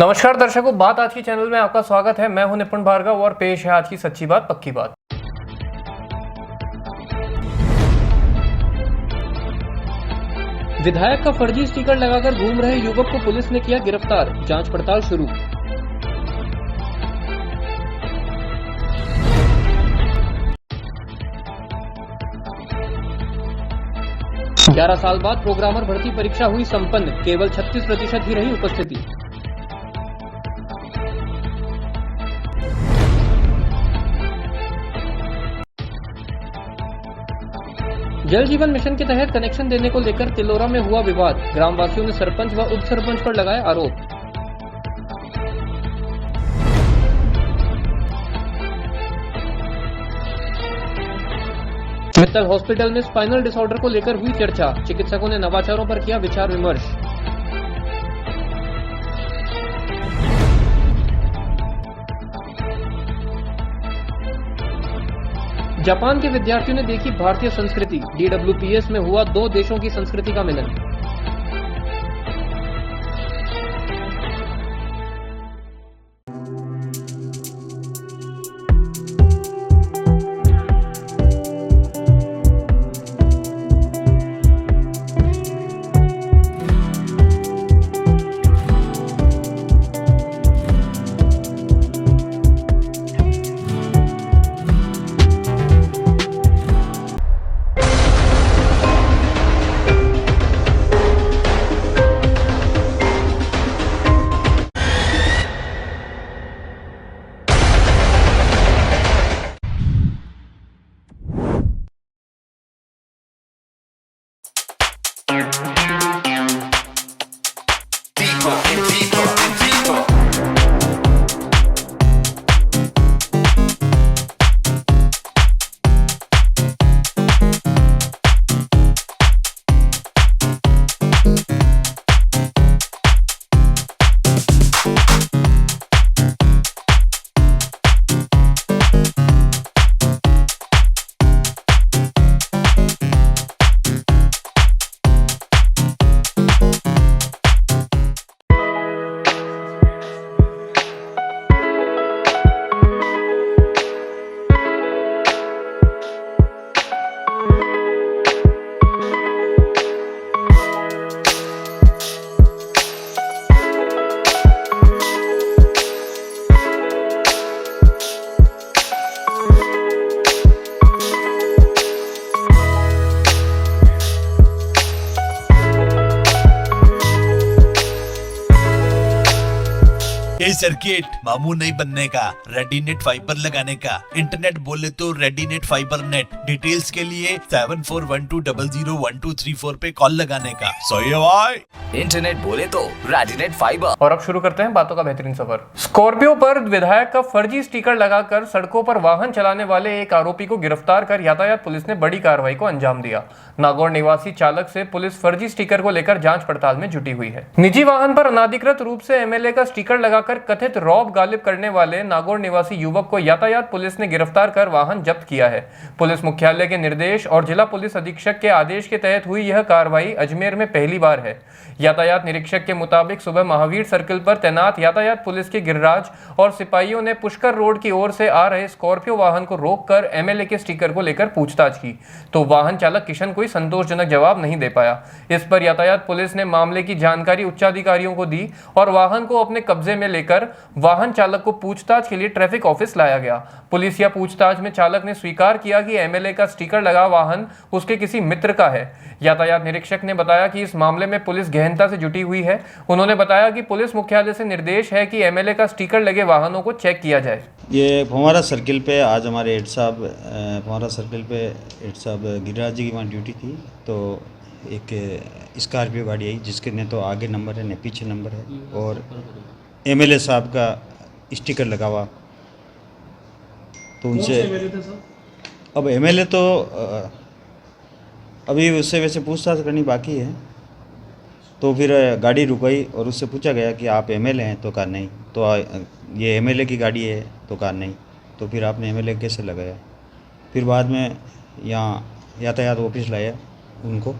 नमस्कार दर्शकों, बात आज की चैनल में आपका स्वागत है। मैं हूं निपुण भार्गव और पेश है आज की सच्ची बात पक्की बात। विधायक का फर्जी स्टिकर लगाकर घूम रहे युवक को पुलिस ने किया गिरफ्तार, जांच पड़ताल शुरू। ग्यारह साल बाद प्रोग्रामर भर्ती परीक्षा हुई संपन्न, केवल 36% ही रही उपस्थिति। जल जीवन मिशन के तहत कनेक्शन देने को लेकर तिलोरा में हुआ विवाद, ग्रामवासियों ने सरपंच व उप सरपंच पर लगाए आरोप। मित्तल हॉस्पिटल में स्पाइनल डिसऑर्डर को लेकर हुई चर्चा, चिकित्सकों ने नवाचारों पर किया विचार विमर्श। जापान के विद्यार्थियों ने देखी भारतीय संस्कृति, DWPS में हुआ दो देशों की संस्कृति का मिलन। ये सर्किट मामू नहीं बनने का, रेडीनेट फाइबर लगाने का। इंटरनेट बोले तो रेडीनेट फाइबर नेट। डिटेल्स के लिए 7412001234 पे कॉल लगाने का। सही है भाई। इंटरनेट बोले तो रेडीनेट फाइबर। और अब शुरू करते हैं बातों का बेहतरीन सफर। स्कॉर्पियो पर विधायक का फर्जी स्टिकर लगाकर सड़कों पर वाहन चलाने वाले एक आरोपी को गिरफ्तार कर यातायात पुलिस ने बड़ी कार्रवाई को अंजाम दिया। नागौर निवासी चालक से पुलिस फर्जी स्टिकर को लेकर जांच पड़ताल में जुटी हुई है। निजी वाहन पर अनाधिकृत रूप से MLA का स्टिकर लगाकर कथित रौब गालिब करने वाले नागौर निवासी युवक को यातायात पुलिस ने गिरफ्तार कर वाहन जब्त किया है। पुलिस मुख्यालय के निर्देश और जिला पुलिस अधीक्षक के आदेश के तहत हुई यह कार्रवाई अजमेर में पहली बार है। यातायात निरीक्षक के मुताबिक सुबह महावीर सर्किल पर तैनात यातायात पुलिस के गिरिराज और सिपाहियों ने पुष्कर रोड की ओर से आ रहे स्कॉर्पियो वाहन को रोककर MLA के स्टिकर को लेकर पूछताछ की, तो वाहन चालक किशन कोई संतोषजनक जवाब नहीं दे पाया। इस पर यातायात पुलिस ने मामले की जानकारी उच्चाधिकारियों को दी और वाहन को अपने कब्जे में लेकर वाहन चालक को पूछताछ के लिए ट्रैफिक ऑफिस लाया गया। पुलिस या पूछताछ में चालक ने स्वीकार किया कि MLA का स्टिकर लगा वाहन उसके किसी मित्र का है। यातायात निरीक्षक ने बताया कि इस मामले में पुलिस गहनता से जुटी हुई है। उन्होंने बताया कि पुलिस मुख्यालय से निर्देश है कि MLA का स्टिकर लगे वाहनों को चेक किया जाए। ये फव्वारा सर्किल पे आज हमारे हेड साहब गिरिराज जी की वहाँ ड्यूटी थी, तो एक स्कॉर्पियो गाड़ी आई जिसके न तो आगे नंबर है न पीछे नंबर है और MLA साहब का स्टिकर लगा हुआ। तो उनसे अब MLA तो अभी उससे वैसे पूछताछ करनी बाकी है। तो फिर गाड़ी रुकाई और उससे पूछा गया कि आप MLA हैं, तो कहा नहीं। तो ये MLA की गाड़ी है, तो कहा नहीं। तो फिर आपने MLA कैसे लगाया? फिर बाद में यहाँ यातायात ऑफिस लाया उनको,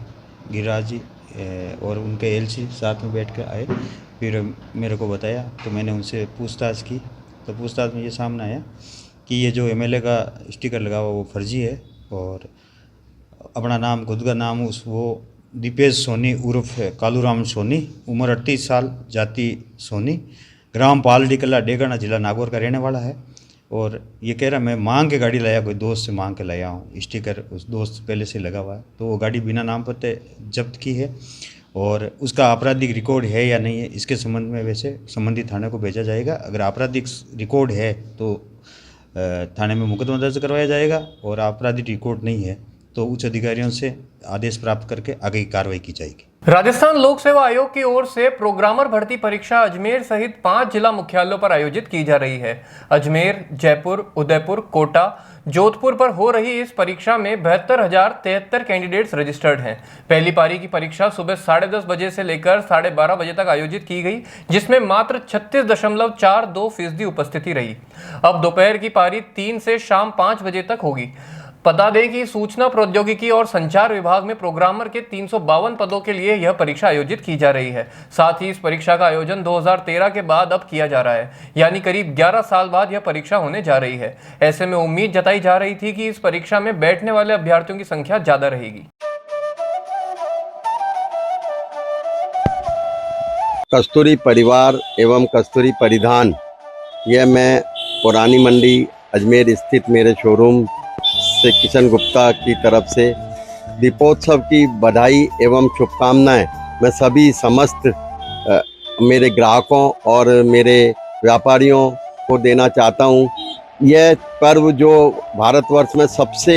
गिरिराज जी और उनके LC साथ में बैठ कर आए फिर मेरे को बताया, तो मैंने उनसे पूछताछ की, तो पूछताछ में ये सामने आया कि ये जो एमएलए का स्टिकर लगा हुआ वो फर्जी है, और अपना नाम, खुद का नाम वो दीपेश सोनी उर्फ कालूराम सोनी, उम्र 38 साल, जाति सोनी, ग्राम पालडी कला डेगाना, जिला नागौर का रहने वाला है। और ये कह रहा मैं मांग के गाड़ी लाया, कोई दोस्त से मांग के लाया हूँ, स्टिकर उस दोस्त पहले से लगा हुआ है। तो वो गाड़ी बिना नाम पते जब्त की है, और उसका आपराधिक रिकॉर्ड है या नहीं है इसके संबंध में वैसे संबंधित थाने को भेजा जाएगा। अगर आपराधिक रिकॉर्ड है तो थाने में मुकदमा दर्ज करवाया जाएगा, और आपराधिक रिकॉर्ड नहीं है तो उच्च अधिकारियों से आदेश प्राप्त करके आगे की कार्रवाई की जाएगी। राजस्थान लोक सेवा आयोग की ओर से प्रोग्रामर भर्ती परीक्षा अजमेर सहित 5 जिला मुख्यालयों पर आयोजित की जा रही है। अजमेर, जयपुर, उदयपुर, कोटा, जोधपुर पर हो रही इस परीक्षा में 72,073 कैंडिडेट्स रजिस्टर्ड हैं। पहली पारी की परीक्षा सुबह 10:30 बजे से लेकर 12:30 बजे तक आयोजित की गई, जिसमें मात्र 36.42% उपस्थिति रही। अब दोपहर की पारी 3 से शाम 5 बजे तक होगी। बता दें कि सूचना प्रौद्योगिकी और संचार विभाग में प्रोग्रामर के 352 पदों के लिए यह परीक्षा आयोजित की जा रही है। साथ ही इस परीक्षा का आयोजन 2013 के बाद अब किया जा रहा है, यानी करीब 11 साल बाद यह परीक्षा होने जा रही है। ऐसे में उम्मीद जताई जा रही थी कि इस परीक्षा में बैठने वाले अभ्यर्थियों की संख्या ज्यादा रहेगी। कस्तूरी परिवार एवं कस्तूरी परिधान, यह मैं पुरानी मंडी अजमेर स्थित मेरे शोरूम से किशन गुप्ता की तरफ से दीपोत्सव की बधाई एवं शुभकामनाएं मैं सभी समस्त मेरे ग्राहकों और मेरे व्यापारियों को देना चाहता हूं। यह पर्व जो भारतवर्ष में सबसे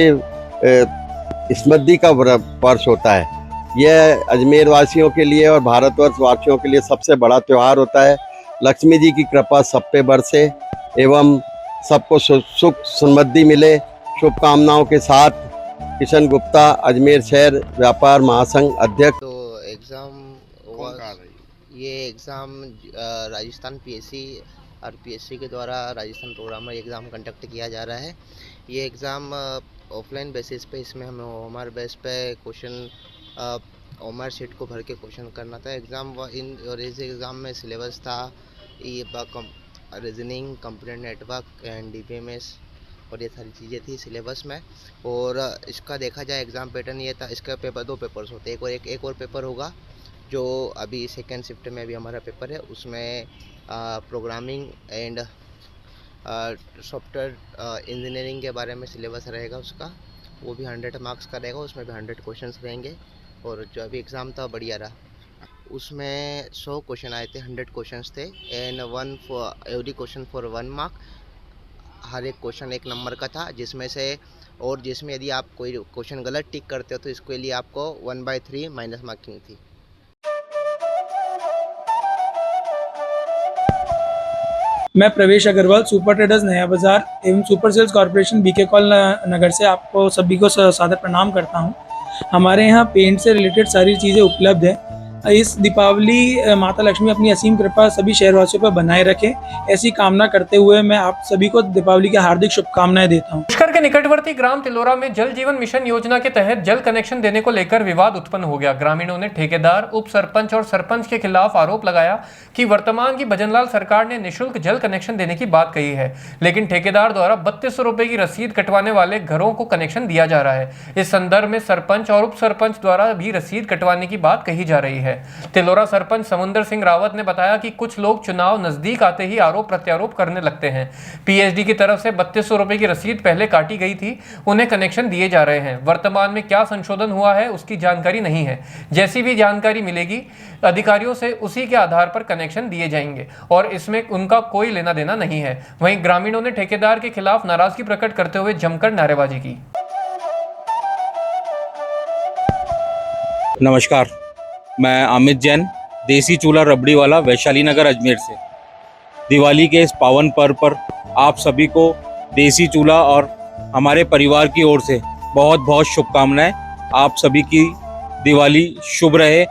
समृद्धि का वर्ष होता है, यह अजमेर वासियों के लिए और भारतवर्ष वासियों के लिए सबसे बड़ा त्यौहार होता है। लक्ष्मी जी की कृपा सब पे बरसे एवं सबको सुख समृद्धि मिले, शुभकामनाओं के साथ किशन गुप्ता, अजमेर शहर व्यापार महासंघ अध्यक्ष। तो ये एग्ज़ाम राजस्थान पीएससी और पीएससी के द्वारा राजस्थान प्रोग्रामर एग्ज़ाम कंडक्ट किया जा रहा है। ये एग्ज़ाम ऑफलाइन बेसिस पे, इसमें हमें ओमआर बेस पे क्वेश्चन ओमआर शीट को भर के क्वेश्चन करना था। इस एग्ज़ाम में सिलेबस था reasoning, computer network and DBMS और ये सारी चीज़ें थी सिलेबस में। और इसका देखा जाए एग्ज़ाम पैटर्न ये था, इसका पेपर 2 पेपर्स होते हैं, एक और पेपर होगा जो अभी सेकेंड शिफ्ट में अभी हमारा पेपर है, उसमें प्रोग्रामिंग एंड सॉफ्टवेयर इंजीनियरिंग के बारे में सिलेबस रहेगा उसका, वो भी 100 मार्क्स का रहेगा, उसमें भी 100 क्वेश्चंस रहेंगे। और जो अभी एग्ज़ाम था बढ़िया रहा, उसमें 100 क्वेश्चन आए थे, 100 क्वेश्चंस थे and every question for 1 mark. हर एक क्वेश्चन 1 नंबर का था, जिसमें यदि आप कोई क्वेश्चन गलत टिक करते हो तो इसके लिए आपको 1/3 माइनस मार्किंग थी। मैं प्रवेश अग्रवाल, सुपर ट्रेडर्स नया बाजार एवं super sales corporation BK Kaul Nagar से आपको सभी को सादर प्रणाम करता हूं। हमारे यहां पेंट से रिलेटेड सारी चीज़ें उपलब्ध है। इस दीपावली माता लक्ष्मी अपनी असीम कृपा सभी शहरवासियों पर बनाए रखें, ऐसी कामना करते हुए मैं आप सभी को दीपावली की हार्दिक शुभकामनाएं देता हूं। पुष्कर के निकटवर्ती ग्राम तिलोरा में जल जीवन मिशन योजना के तहत जल कनेक्शन देने को लेकर विवाद उत्पन्न हो गया। ग्रामीणों ने ठेकेदार, उप सरपंच और सरपंच के खिलाफ आरोप लगाया कि वर्तमान की भजनलाल सरकार ने निःशुल्क जल कनेक्शन देने की बात कही है, लेकिन ठेकेदार द्वारा 3200 रुपए की रसीद कटवाने वाले घरों को कनेक्शन दिया जा रहा है। इस संदर्भ में सरपंच और उप सरपंच द्वारा भी रसीद कटवाने की बात कही जा रही है। तिलोरा सरपंच समुंदर सिंह रावत ने बताया कि कुछ लोग चुनाव नजदीक आते ही आरोप प्रत्यारोप करने लगते हैं। पीएचडी की तरफ से 3200 रुपए की रसीद पहले काटी गई थी, उन्हें कनेक्शन दिए जा रहे हैं। वर्तमान में क्या संशोधन हुआ है उसकी जानकारी नहीं है। जैसी भी जानकारी मिलेगी अधिकारियों से उसी के आधार पर कनेक्शन दिए जाएंगे और इसमें उनका कोई लेना देना नहीं है। वहीं ग्रामीणों ने ठेकेदार के खिलाफ नाराजगी प्रकट करते हुए जमकर नारेबाजी की। नमस्कार, मैं अमित जैन, देसी चूल्हा रबड़ी वाला, वैशाली नगर अजमेर से। दिवाली के इस पावन पर्व पर आप सभी को देसी चूल्हा और हमारे परिवार की ओर से बहुत बहुत शुभकामनाएं। आप सभी की दिवाली शुभ रहे,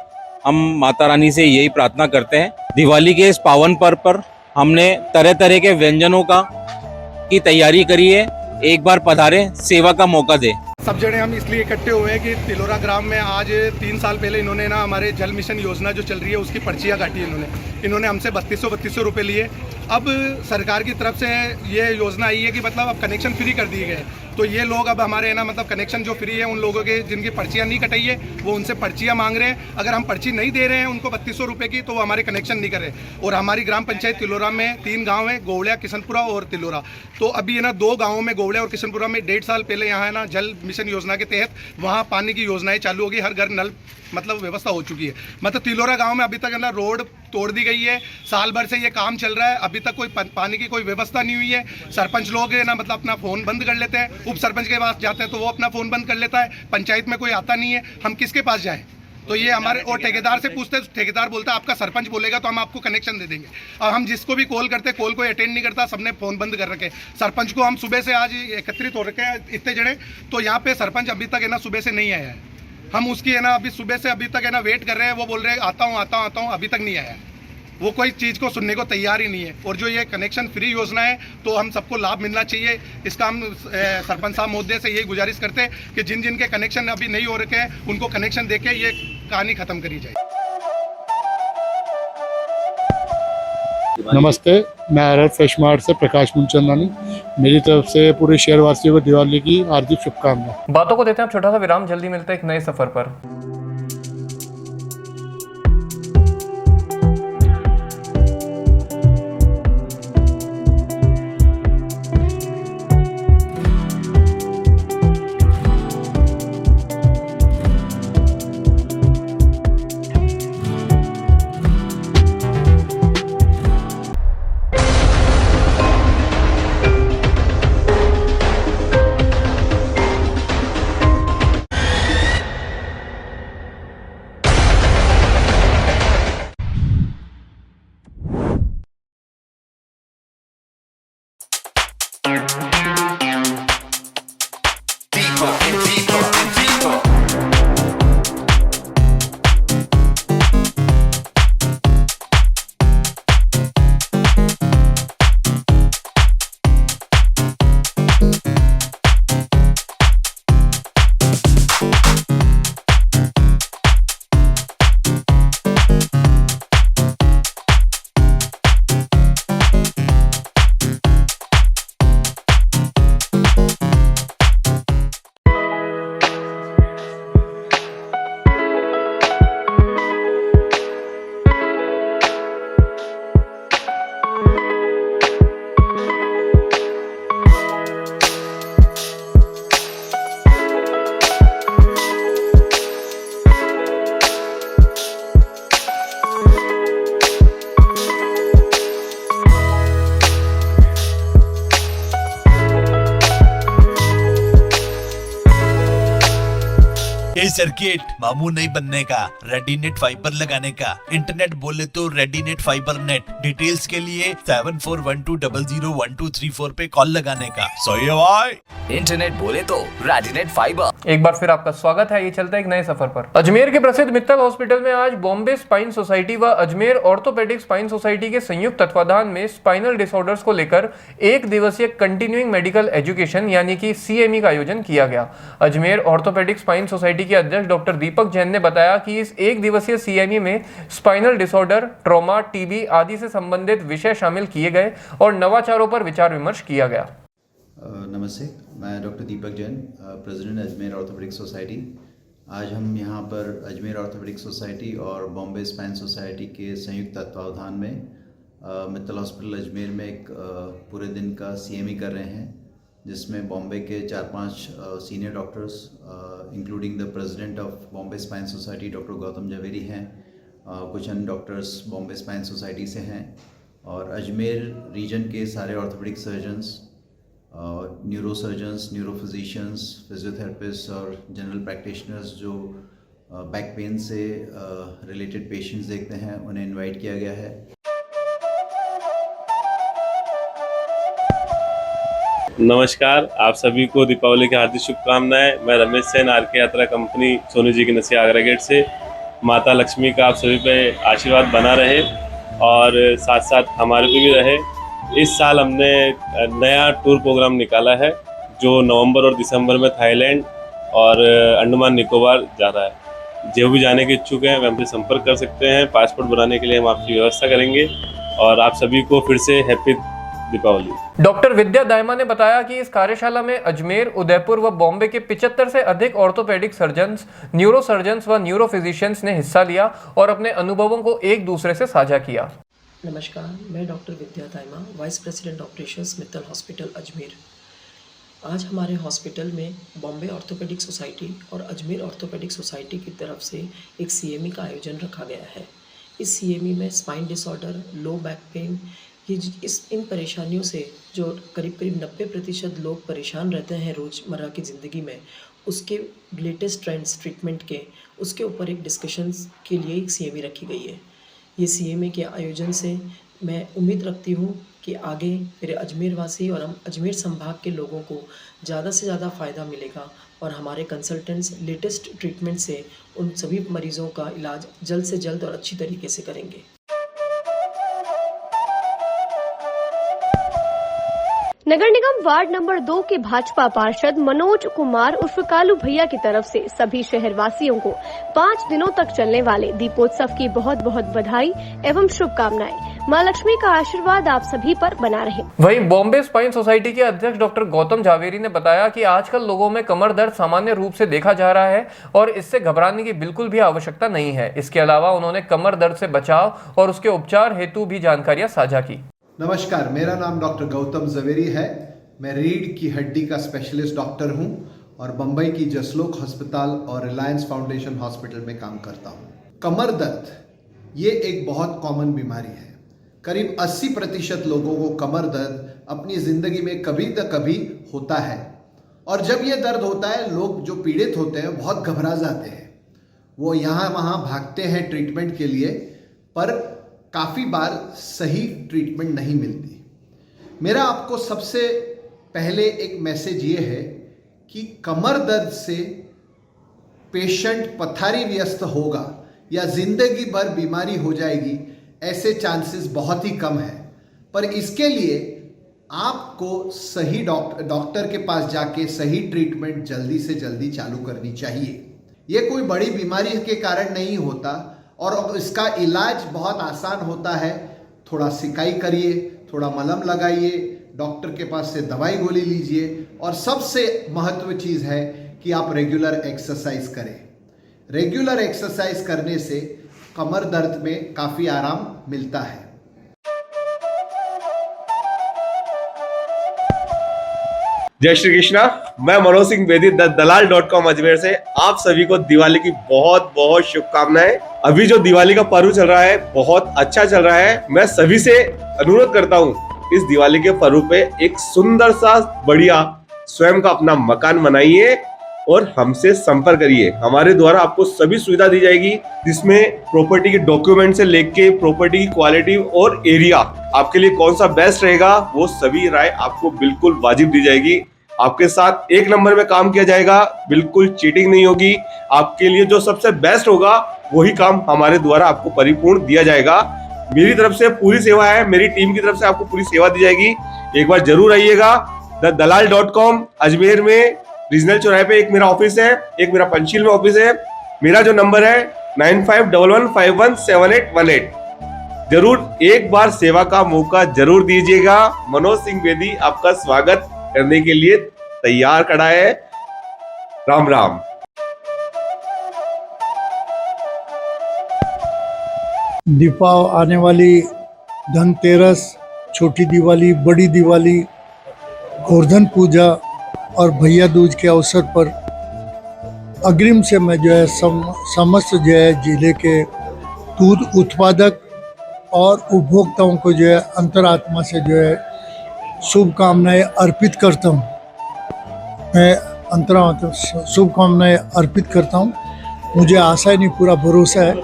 हम माता रानी से यही प्रार्थना करते हैं। दिवाली के इस पावन पर्व पर हमने तरह तरह के व्यंजनों की तैयारी करी है। एक बार पधारें, सेवा का मौका दें। सब जने हम इसलिए इकट्ठे हुए हैं कि तिलोरा ग्राम में आज 3 साल पहले इन्होंने ना हमारे जल मिशन योजना जो चल रही है उसकी पर्चियाँ काटी इन्होंने हमसे 3200 रुपये लिए। अब सरकार की तरफ से ये योजना आई है कि मतलब अब कनेक्शन फ्री कर दिए गए, तो ये लोग अब हमारे ना मतलब कनेक्शन जो फ्री है उन लोगों के जिनकी पर्चियाँ नहीं कटाई है वो उनसे पर्चियाँ मांग रहे हैं। अगर हम पर्ची नहीं दे रहे हैं उनको 3200 रुपये की तो वो हमारे कनेक्शन नहीं कर रहे। और हमारी ग्राम पंचायत तिलोरा में 3 गांव हैं, गोवड़िया, किशनपुरा और तिलोरा। तो अभी है ना 2 गाँवों में, गोवड़िया और किशनपुरा में 1.5 साल पहले यहाँ है ना जल मिशन योजना के तहत वहाँ पानी की योजनाएं चालू होगी, हर घर नल मतलब व्यवस्था हो चुकी है। मतलब तिलोरा गांव में अभी तक है ना रोड तोड़ दी गई है, साल भर से ये काम चल रहा है, अभी तक कोई पानी की कोई व्यवस्था नहीं हुई है। सरपंच लोग है ना मतलब अपना फ़ोन बंद कर लेते हैं, उप सरपंच के पास जाते हैं तो वो अपना फ़ोन बंद कर लेता है, पंचायत में कोई आता नहीं है, हम किसके पास जाएँ? तो ये हमारे और ठेकेदार से पूछते हैं, ठेकेदार बोलता है आपका सरपंच बोलेगा तो हम आपको कनेक्शन दे देंगे। और हम जिसको भी कॉल करते कॉल कोई अटेंड नहीं करता, सबने फ़ोन बंद कर रखे। सरपंच को हम सुबह से आज एकत्रित हो रखे हैं इतने जने, तो यहाँ पे सरपंच अभी तक है ना सुबह से नहीं आया है। हम उसकी है ना अभी सुबह से अभी तक है ना वेट कर रहे हैं, वो बोल रहे हैं आता हूँ, अभी तक नहीं आया है। वो कोई चीज़ को सुनने को तैयार ही नहीं है। और जो ये कनेक्शन फ्री योजना है तो हम सबको लाभ मिलना चाहिए, इसका हम सरपंच साहब महोदय से यही गुजारिश करते हैं कि जिन जिन के कनेक्शन अभी नहीं हो रखे हैं उनको कनेक्शन देके ये कहानी ख़त्म करी जाए। नमस्ते, मैं अरब फ्रेश मार्ट से प्रकाश मुंचंदानी। मेरी तरफ से पूरे शहरवासियों को दिवाली की हार्दिक शुभकामनाएं। बातों को देते हैं छोटा सा विराम, जल्दी मिलते हैं एक नए सफर पर। ये सर्किट मामू नहीं बनने का, रेडीनेट फाइबर लगाने का। इंटरनेट बोले तो रेडीनेट फाइबर नेट। डिटेल्स के लिए 7412001234 पे कॉल लगाने का। सही है भाई। इंटरनेट बोले तो रेडीनेट फाइबर। एक बार फिर आपका स्वागत है, ये चलता है एक नए सफर पर। अजमेर के प्रसिद्ध मित्तल हॉस्पिटल में आज बॉम्बे स्पाइन सोसाइटी व अजमेर ऑर्थोपेडिक स्पाइन सोसाइटी के संयुक्त तत्वाधान में स्पाइनल डिसऑर्डर्स को लेकर 1 दिवसीय कंटिन्यूइंग मेडिकल एजुकेशन यानी कि CME का आयोजन किया गया। अजमेर ऑर्थोपेडिक स्पाइन सोसाइटी के अध्यक्ष डॉक्टर दीपक जैन ने बताया कि इस 1 दिवसीय CME में स्पाइनल डिसऑर्डर, ट्रॉमा, TB आदि से संबंधित विषय शामिल किए गए और नवाचारों पर विचार विमर्श किया गया। नमस्ते, मैं doctor Deepak Jain, president Ajmer orthopaedic society. आज हम यहाँ पर अजमेर ऑर्थोपेडिक सोसाइटी और बॉम्बे स्पाइन सोसाइटी के संयुक्त तत्वावधान में मित्तल हॉस्पिटल अजमेर में एक पूरे दिन का CME कर रहे हैं, जिसमें बॉम्बे के 4-5 senior doctors including the president of Bombay spine society doctor Gautam Jhaveri हैं, कुछ अन्य डॉक्टर्स बॉम्बे स्पाइन सोसाइटी से हैं और अजमेर रीजन के सारे orthopaedic surgeons, neuro surgeons, neuro physicians, physiotherapist और जनरल प्रैक्टिशनर्स जो बैक पेन से रिलेटेड पेशेंट्स देखते हैं, उन्हें इनवाइट किया गया है। नमस्कार, आप सभी को दीपावली की हार्दिक शुभकामनाएं। मैं रमेश सेन, RK यात्रा कंपनी, सोनू जी की नसिया आगरा गेट से। माता लक्ष्मी का आप सभी पे आशीर्वाद बना रहे और साथ साथ हमारे पे भी रहे। इस साल हमने नया टूर प्रोग्राम निकाला है जो नवंबर और दिसंबर में थाईलैंड, और अंडमान निकोबार जा रहा है। जो भी जाने के इच्छुक हैं वे हमसे संपर्क कर सकते हैं। पासपोर्ट बनाने के लिए हम आपकी व्यवस्था करेंगे और आप सभी को फिर से हैप्पी दीपावली। डॉक्टर विद्या दायमा ने बताया कि इस कार्यशाला में अजमेर, उदयपुर व बॉम्बे के 75 से अधिक ऑर्थोपेडिक सर्जन्स, न्यूरो सर्जन्स व न्यूरो फिजिशियंस ने हिस्सा लिया और अपने अनुभवों को एक दूसरे से साझा किया। नमस्कार, मैं doctor Vidya Dayma, vice president operations Mittal hospital Ajmer. आज हमारे हॉस्पिटल में बॉम्बे ऑर्थोपेडिक सोसाइटी और अजमेर ऑर्थोपेडिक सोसाइटी की तरफ से एक CME का आयोजन रखा गया है। इस CME में spine disorder, low back pain, इन परेशानियों से जो करीब 90% लोग परेशान रहते हैं रोज़मर्रा की ज़िंदगी में, उसके लेटेस्ट ट्रेंड्स ट्रीटमेंट के, उसके ऊपर एक डिस्कशंस के लिए एक CME रखी गई है। ये CME के आयोजन से मैं उम्मीद रखती हूँ कि आगे मेरे अजमेर वासी और हम अजमेर संभाग के लोगों को ज़्यादा से ज़्यादा फ़ायदा मिलेगा और हमारे कंसल्टेंट्स लेटेस्ट ट्रीटमेंट से उन सभी मरीज़ों का इलाज जल्द से जल्द और अच्छी तरीके से करेंगे। नगर निगम वार्ड नंबर 2 के भाजपा पार्षद मनोज कुमार उर्फ कालू भैया की तरफ से सभी शहरवासियों को 5 दिनों तक चलने वाले दीपोत्सव की बहुत बहुत बधाई एवं शुभकामनाएं। मां लक्ष्मी का आशीर्वाद आप सभी पर बना रहे। वहीं बॉम्बे स्पाइन सोसाइटी के अध्यक्ष डॉक्टर गौतम जावेरी ने बताया कि आजकल लोगों में कमर दर्द सामान्य रूप से देखा जा रहा है और इससे घबराने की बिल्कुल भी आवश्यकता नहीं है। इसके अलावा उन्होंने कमर दर्द से बचाव और उसके उपचार हेतु भी जानकारियां साझा की। नमस्कार, मेरा नाम डॉक्टर गौतम जवेरी है। मैं रीढ़ की हड्डी का स्पेशलिस्ट डॉक्टर हूं और बम्बई की जसलोक अस्पताल और रिलायंस फाउंडेशन हॉस्पिटल में काम करता हूं। कमर दर्द ये एक बहुत कॉमन बीमारी है। करीब 80% लोगों को कमर दर्द अपनी ज़िंदगी में कभी न कभी होता है और जब ये दर्द होता है लोग जो पीड़ित होते हैं बहुत घबरा जाते हैं। वो यहाँ वहाँ भागते हैं ट्रीटमेंट के लिए, पर काफ़ी बार सही ट्रीटमेंट नहीं मिलती। मेरा आपको सबसे पहले एक मैसेज ये है कि कमर दर्द से पेशेंट पथारी व्यस्त होगा या ज़िंदगी भर बीमारी हो जाएगी, ऐसे चांसेस बहुत ही कम है। पर इसके लिए आपको सही डॉक्टर के पास जाके सही ट्रीटमेंट जल्दी से जल्दी चालू करनी चाहिए। ये कोई बड़ी बीमारी के कारण नहीं होता और इसका इलाज बहुत आसान होता है। थोड़ा सिकाई करिए, थोड़ा मलहम लगाइए, डॉक्टर के पास से दवाई गोली लीजिए और सबसे महत्व चीज़ है कि आप रेगुलर एक्सरसाइज करें। रेगुलर एक्सरसाइज करने से कमर दर्द में काफ़ी आराम मिलता है। जय श्री कृष्णा। मैं मनोज सिंह बेदी दलाल.com अजमेर से आप सभी को दिवाली की बहुत बहुत शुभकामनाएं। अभी जो दिवाली का पर्व चल रहा है बहुत अच्छा चल रहा है। मैं सभी से अनुरोध करता हूं इस दिवाली के पर्व पे एक सुंदर सा बढ़िया स्वयं का अपना मकान बनाइए और हमसे संपर्क करिए। हमारे द्वारा आपको सभी सुविधा दी जाएगी जिसमें प्रॉपर्टी के डॉक्यूमेंट से लेके प्रॉपर्टी की क्वालिटी और एरिया आपके लिए कौन सा बेस्ट रहेगा वो सभी राय आपको बिल्कुल वाजिब दी जाएगी। आपके साथ एक नंबर में काम किया जाएगा, बिल्कुल चीटिंग नहीं होगी। आपके लिए जो सबसे बेस्ट होगा वही काम हमारे द्वारा आपको परिपूर्ण दिया जाएगा। मेरी तरफ से पूरी सेवा है, मेरी टीम की तरफ से आपको पूरी सेवा दी जाएगी। एक बार जरूर आइएगा। दलाल.com अजमेर में रीजनल चौराहे पे एक मेरा ऑफिस है, एक मेरा पंचशील में ऑफिस है। मेरा जो नंबर है 9511517818। जरूर एक बार सेवा का मौका जरूर दीजिएगा। मनोज सिंह बेदी आपका स्वागत करने के लिए तैयार खड़ा है। राम राम। दीपावली आने वाली, धनतेरस, छोटी दिवाली, बड़ी दिवाली, गोवर्धन पूजा और भैया दूज के अवसर पर अग्रिम से मैं जो है समस्त जो है जिले के दूध उत्पादक और उपभोक्ताओं को जो है अंतरात्मा से जो है शुभकामनाएं अर्पित करता हूँ। मैं अंतरात्मा शुभकामनाएं अर्पित करता हूँ। मुझे आशा नहीं, पूरा भरोसा है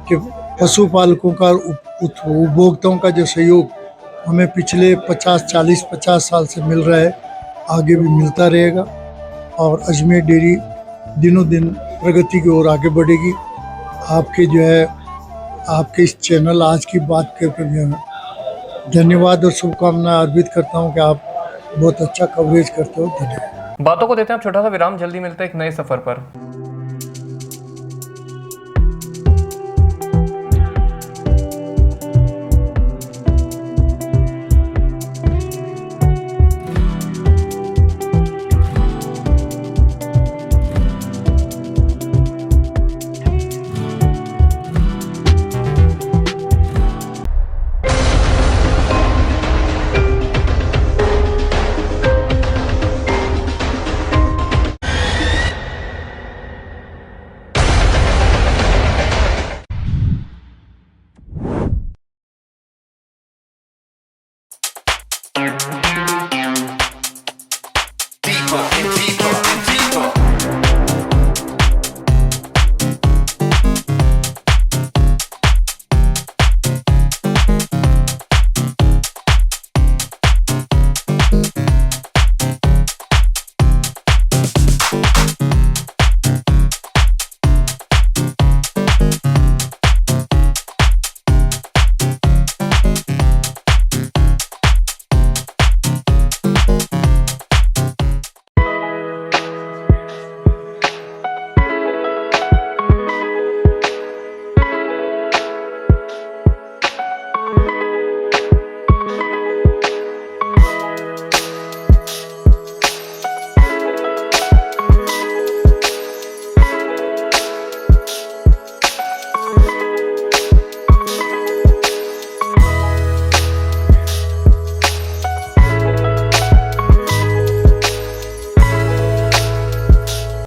कि पशुपालकों का उपभोक्ताओं का जो सहयोग हमें पिछले 50 साल से मिल रहा है, आगे भी मिलता रहेगा और अजमेर डेयरी दिनों दिन प्रगति की ओर आगे बढ़ेगी। आपके जो है आपके इस चैनल आज की बात करके धन्यवाद और शुभकामनाएं अर्पित करता हूं कि आप बहुत अच्छा कवरेज करते हो। धन्यवाद। बातों को देते हैं आप छोटा सा विराम, जल्दी मिलते हैं एक नए सफर पर।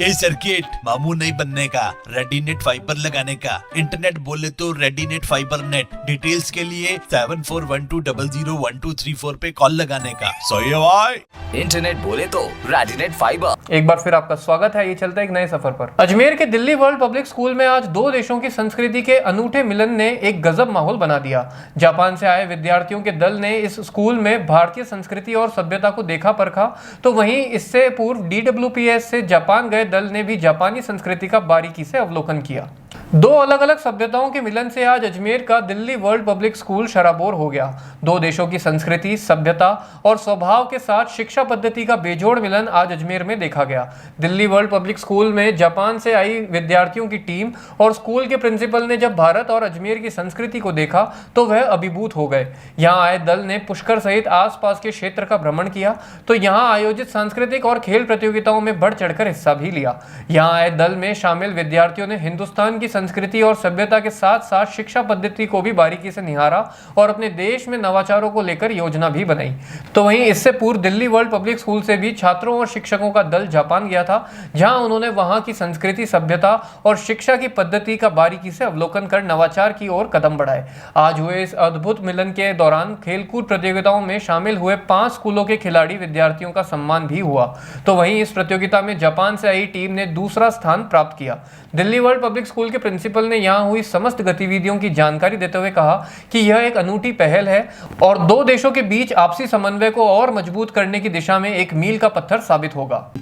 ये सर्किट मामू नहीं बनने का, रेडीनेट फाइबर लगाने का, इंटरनेट बोले तो रेडीनेट फाइबर नेट। डिटेल्स के लिए 7412001234 पे कॉल लगाने का। सही है भाई। इंटरनेट बोले तो रेडीनेट फाइबर। एक बार फिर आपका स्वागत है, ये चलता है एक नए सफर पर। अजमेर के दिल्ली वर्ल्ड पब्लिक स्कूल में आज दो देशों की संस्कृति के अनूठे मिलन ने एक गजब माहौल बना दिया। जापान से आए विद्यार्थियों के दल ने इस स्कूल में भारतीय संस्कृति और सभ्यता को देखा परखा, तो वहीं इससे पूर्व DWPS से जापान गए दल ने भी जापानी संस्कृति का बारीकी से अवलोकन किया। दो अलग अलग सभ्यताओं के मिलन से आज अजमेर का दिल्ली वर्ल्ड पब्लिक स्कूल शराबोर हो गया। दो देशों की संस्कृति, सभ्यता और स्वभाव के साथ शिक्षा पद्धति का बेजोड़ मिलन आज अजमेर में देखा गया। दिल्ली वर्ल्ड पब्लिक स्कूल में जापान से आई विद्यार्थियों की टीम और स्कूल के प्रिंसिपल ने जब भारत और अजमेर की संस्कृति को देखा तो वह अभिभूत हो गए। यहाँ आए दल ने पुष्कर सहित आसपास के क्षेत्र का भ्रमण किया तो यहाँ आयोजित सांस्कृतिक और खेल प्रतियोगिताओं में बढ़ चढ़कर हिस्सा भी लिया। यहाँ आए दल में शामिल विद्यार्थियों ने हिंदुस्तान की संस्कृति और सभ्यता के साथ साथ शिक्षा पद्धति को भी बारीकी से निहारा और अपने देश में नवाचारों को लेकर योजना भी बनाई। तो वहीं इससे पूर्व दिल्ली वर्ल्ड पब्लिक स्कूल से भी छात्रों और शिक्षकों का दल जापान गया था, जहां उन्होंने वहां की संस्कृति, सभ्यता और शिक्षा की पद्धति का बारीकी से अवलोकन कर नवाचार की ओर कदम बढ़ाए। आज हुए इस अद्भुत मिलन के दौरान खेलकूद प्रतियोगिताओं में शामिल हुए 5 स्कूलों के खिलाड़ी विद्यार्थियों का सम्मान भी हुआ। तो वहीं इस प्रतियोगिता में जापान से आई टीम ने दूसरा स्थान प्राप्त किया। दिल्ली वर्ल्ड पब्लिक स्कूल के प्रिंसिपल ने यहां हुई समस्त गतिविधियों की जानकारी देते हुए कहा कि यह एक अनूठी पहल है और दो देशों के बीच आपसी समन्वय को और मजबूत करने की दिशा में एक मील का पत्थर साबित होगा।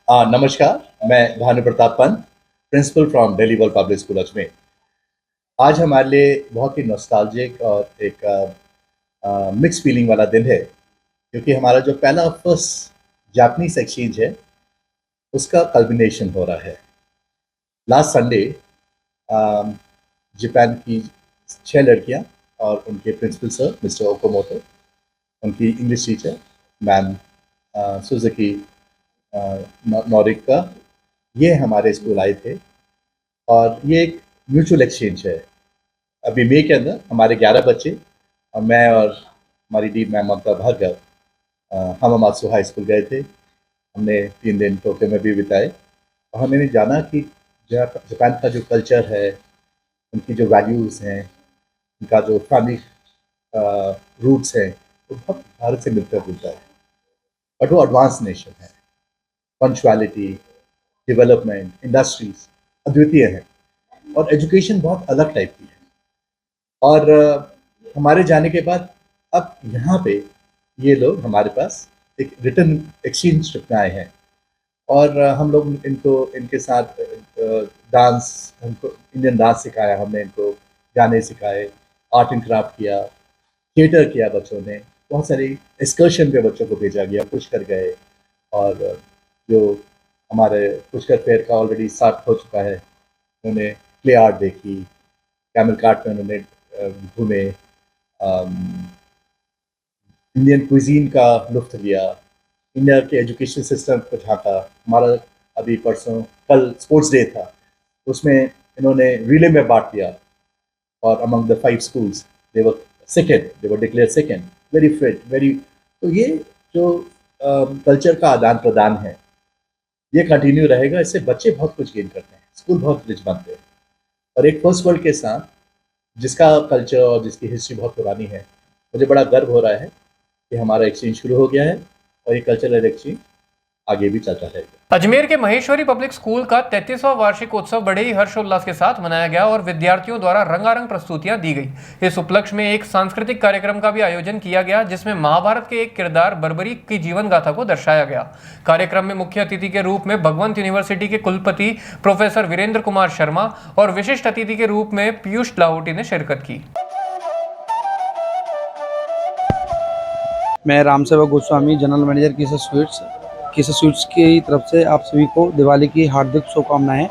नमस्कार, मैं Bhanu Pratap Pant, principal from Delhi world public school Ajmer. आज हमारे लिए बहुत ही नॉस्टैल्जिक और एक मिक्स फीलिंग वाला दिन है, क्योंकि हमारा जो पहला फर्स्ट जापानीज एक्सचेंज है उसका कल्बिनेशन हो रहा है। लास्ट संडे जापान की 6 लड़कियां और उनके प्रिंसिपल सर मिस्टर ओकोमोटो, उनकी इंग्लिश टीचर मैम सुजुकी नोरिका, ये हमारे स्कूल आए थे और ये एक म्यूचुअल एक्सचेंज है। अभी मई के अंदर हमारे 11 बच्चे और मैं और हमारी डीन मैम ममता भार्गव हमामात्सु हाई स्कूल गए थे। हमने 3 दिन टोक्यो में भी बिताए और हमने जाना कि जापान का जो कल्चर है, उनकी जो वैल्यूज़ हैं, उनका जो फैमिली रूट्स हैं, वो बहुत भारत से मिलता जुलता है। बट वो एडवांस नेशन है, पंक्चुअलिटी, डेवलपमेंट, इंडस्ट्रीज अद्वितीय हैं और एजुकेशन बहुत अलग टाइप की है। और हमारे जाने के बाद अब यहाँ पे ये लोग हमारे पास एक रिटर्न एक्सचेंज ट्रिप में आए हैं और हम लोग इनके साथ डांस, हमको इंडियन डांस सिखाया, हमने इनको गाने सिखाए, आर्ट एंड क्राफ्ट किया, थिएटर किया बच्चों ने, बहुत सारी एक्सकर्शन पे बच्चों को भेजा गया, पुष्कर गए और जो हमारे पुष्कर फेयर का ऑलरेडी स्टार्ट हो चुका है। उन्होंने क्ले आर्ट देखी, कैमल कार्ट में उन्होंने घूमे, इंडियन क्विजीन का लुत्फ लिया, इंडिया के एजुकेशन सिस्टम को झांका। हमारा अभी परसों कल स्पोर्ट्स डे था, उसमें इन्होंने रिले में बांट दिया और among the 5 schools they were declared second, very fit, very। तो ये जो कल्चर का आदान प्रदान है ये कंटिन्यू रहेगा। इससे बच्चे बहुत कुछ गेन करते हैं, स्कूल बहुत रिच बनते हैं। और एक फर्स्ट वर्ल्ड के साथ जिसका कल्चर और जिसकी हिस्ट्री बहुत पुरानी है, मुझे बड़ा गर्व हो रहा है कि हमारा एक्सचेंज शुरू हो गया है और ये कल्चरल एक्सचेंज आगे भी चलता रहेगा। अजमेर के महेश्वरी पब्लिक स्कूल का 33वां वार्षिक उत्सव बड़े ही हर्षोल्लास के साथ मनाया गया और विद्यार्थियों द्वारा रंगारंग प्रस्तुतियां दी गई। इस उपलक्ष्य में एक सांस्कृतिक कार्यक्रम का भी आयोजन किया गया जिसमें महाभारत के एक किरदार बर्बरीक की जीवन गाथा को दर्शाया गया। कार्यक्रम में मुख्य अतिथि के रूप में भगवंत यूनिवर्सिटी के कुलपति प्रोफेसर वीरेंद्र कुमार शर्मा और विशिष्ट अतिथि के रूप में पीयूष लाहौटी ने शिरकत की। मैं रामसेवक गोस्वामी, जनरल मैनेजर केसर स्वीट्स की तरफ से आप सभी को दिवाली की हार्दिक शुभकामनाएं।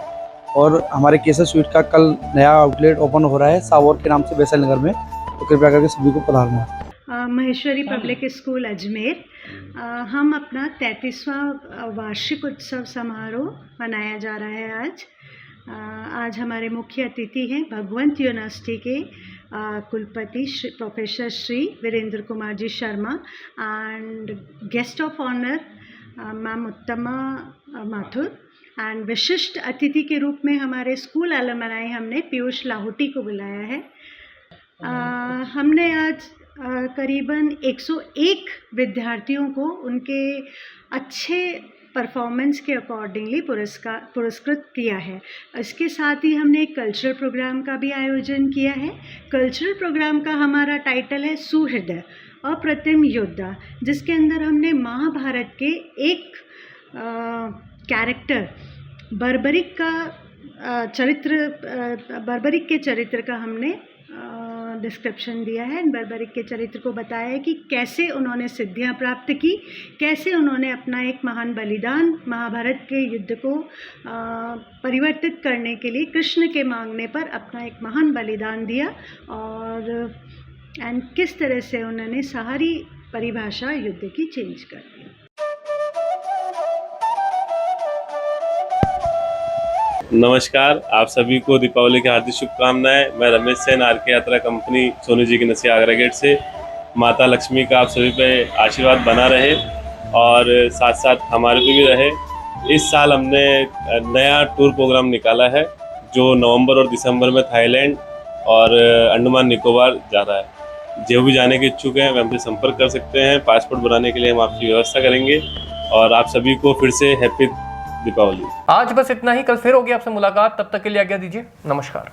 और हमारे केसर स्वीट का कल नया आउटलेट ओपन हो रहा है सावोर के नाम से वैशाली नगर में, तो कृपया करके सभी को पधारना। महेश्वरी पब्लिक स्कूल अजमेर, हम अपना 33वां वार्षिक उत्सव समारोह मनाया जा रहा है आज हमारे मुख्य अतिथि हैं भगवंत यूनिवर्सिटी के कुलपति professor Shri Virendra Kumar ji Sharma and guest of honour ma'am Uttama Mathur and विशिष्ट अतिथि के रूप में हमारे स्कूल अलमनाई हमने पीयूष लाहौटी को बुलाया है। हमने आज करीबन 101 विद्यार्थियों को उनके अच्छे परफॉर्मेंस के अकॉर्डिंगली पुरस्कृत किया है। इसके साथ ही हमने एक कल्चरल प्रोग्राम का भी आयोजन किया है। कल्चरल प्रोग्राम का हमारा टाइटल है सुहृदय अप्रतिम योद्धा, जिसके अंदर हमने महाभारत के एक कैरेक्टर बर्बरीक के चरित्र का हमने डिस्क्रिप्शन दिया है। बर्बरीक के चरित्र को बताया है कि कैसे उन्होंने सिद्धियां प्राप्त की, कैसे उन्होंने अपना एक महान बलिदान महाभारत के युद्ध को परिवर्तित करने के लिए कृष्ण के मांगने पर अपना एक महान बलिदान दिया और किस तरह से उन्होंने सारी परिभाषा युद्ध की चेंज कर दी। नमस्कार, आप सभी को दीपावली की हार्दिक शुभकामनाएं। मैं रमेश सेन, आरके यात्रा कंपनी सोनू जी की नसिया आगरा गेट से। माता लक्ष्मी का आप सभी पे आशीर्वाद बना रहे और साथ साथ हमारे पे भी रहे। इस साल हमने नया टूर प्रोग्राम निकाला है जो नवंबर और दिसंबर में थाईलैंड और अंडमान निकोबार जा रहा है। जो भी जाने के इच्छुक हैं वे हमसे संपर्क कर सकते हैं। पासपोर्ट बनाने के लिए हम आपकी व्यवस्था करेंगे और आप सभी को फिर से हैप्पी दीपावली। आज बस इतना ही, कल फिर होगी आपसे मुलाकात, तब तक के लिए आज्ञा दीजिए, नमस्कार।